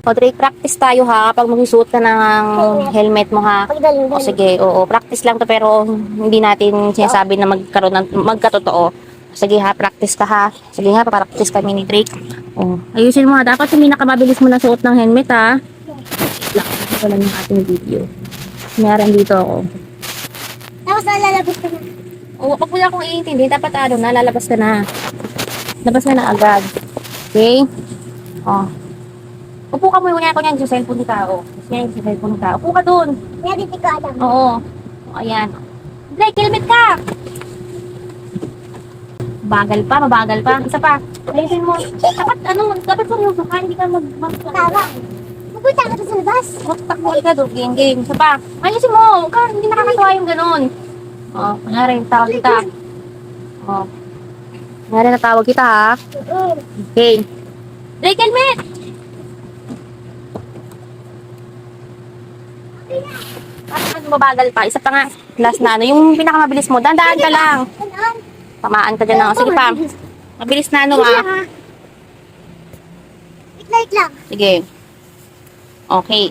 O, Drake, practice tayo ha kapag magsusuot ka ng helmet mo ha. O sige, oo, practice lang to pero hindi natin sinasabi na magkaroon ng magkatotoo. Sige ha, practice ka ha. Sige ha, papractice kami ni Drake. O, ayusin mo ha. Dapat yung pinakamabilis mo na suot ng helmet ha. Lang, wala yung ating video. Meron dito ako. Tapos nalalabas ka na. O, wag mo na akong iintindi. Dapat ano na, lalabas ka na. Labas ka na agad. Okay? O. Upo ka mo yung kunyari sa cellphone ni Tao. Yan yung sa cellphone ni Tao. Upo ka dun. Kaya di ko alam. Oo. O, ayan. Drake, helmet ka! Bagal pa, mabagal pa. Isa pa. Ayusin mo. Dapat seryoso ka, hindi ka Tama. Pupunta ka sa labas. magtakbol ka doon, game. Isa pa. Ayusin mo. Hindi nakakatawa yung ganun. O, kunyari, tawag kita. O. Kunyari, natawag kita ha. Oo. Okay. Drake, helmet! Parang mabagal pa. Isa pa nga. Last na ano. Yung pinakamabilis mo. Dandaan ka lang. Ano? Tamaan ka dyan na. Sige pa. Mabilis na ano ha. Wait lang. Sige. Okay.